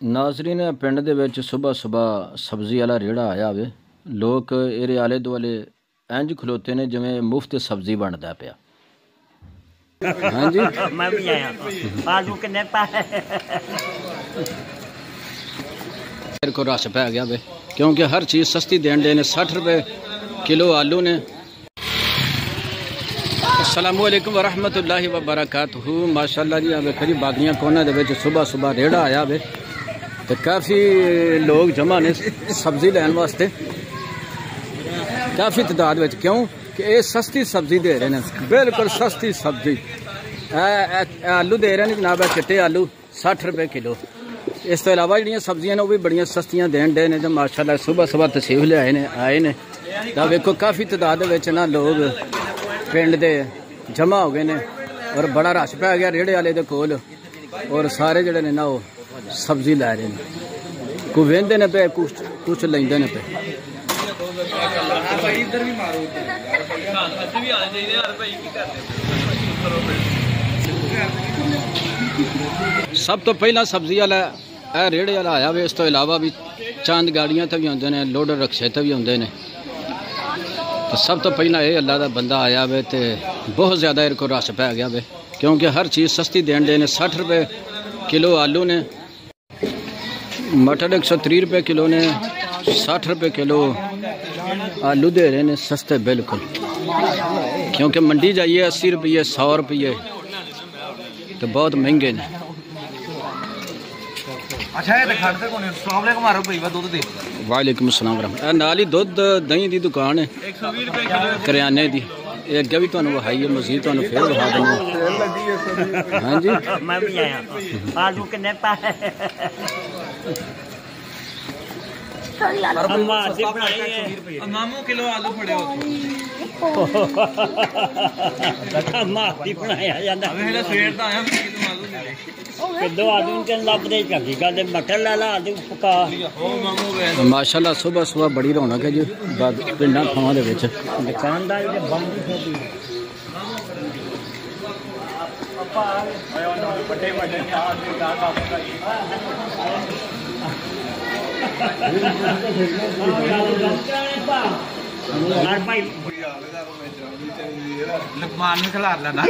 नाजरीन पिंड दे विच सुबह सुबह सब्जी वाला रेड़ा आया वे। लोग इहदे आले दुआले इंज खलोते ने जिवें मुफ्त सब्जी बनदा पिया। हाँ जी मैं भी आया आलू किन्ने पाए मेरे को रश पै गया वे क्योंकि हर चीज़ सस्ती देन दे ने। 60 रुपए किलो आलू ने। अस्सलामु अलैकुम वरहमतुल्लाहि वबरकातुहू। माशाअल्लाह जी वेखो जी बागियां कोना दे विच सुबह सुबह रेड़ा आया वे तो काफ़ी लोग जमा ने सब्जी लैन वास्ते, काफ़ी तादाद में। क्यों कि ये सस्ती सब्जी दे रहे हैं, बिल्कुल सस्ती सब्जी। आलू दे रहे हैं जनाब, चिट्टे आलू 60 रुपए किलो। इस तो इलावा जी सब्जियां ने वो भी बड़िया सस्तियां देन डे ने। तो माशाअल्लाह सुबह सुबह तशरीफ ले आए ने तो वेखो काफ़ी तादाद में लोग पिंड दे जमा हो गए ने और बड़ा रश पै गया रेड़े वाले दे कोल। और सारे जड़े ने ना वो सब्जी लै रहे हैं, कोई वेंदे ने पे कुछ लेंदे ने पे। सब तो पहला सब्जी वाला रेड़े वाला आया वे। इस तो इलावा भी चंद गाड़ियां तो भी आते हैं, लोडर रक्शे तो भी आते हैं। तो सब तो पहला ये अल्लाह का बंदा आया वे तो बहुत ज़्यादा इनको रश पै गया वे क्योंकि हर चीज़ सस्ती देन दे ने। 60 रुपए किलो आलू ने, मटर 130 रुपए किलो ने, 60 रुपए किलो आलू दे रहे हैं सस्ते बिल्कुल। क्योंकि मंडी जाइए 80 रुपये 100 रुपये तो बहुत महंगे ने। वालेकुम अस्सलाम वरहमतुल्लाह। नाल ही दुध दही की दुकान है करियाने की। अगे भी तुहानू वहाई है, मजीद तुहानू फिर वहा देंगे। हाँ जी मैं भी आया आलू किन्ने पाए मामू किलो आलू फड़े बनाया जाता सवेर का आया किलो आलू लभदे चंगी गल। मटर ला ला आलू पका। माशाअल्लाह सुबह सुबह बड़ी रौनक है जी पिंडा थावां दे विच। दुकानदार बंद लकमान में खिला लेना।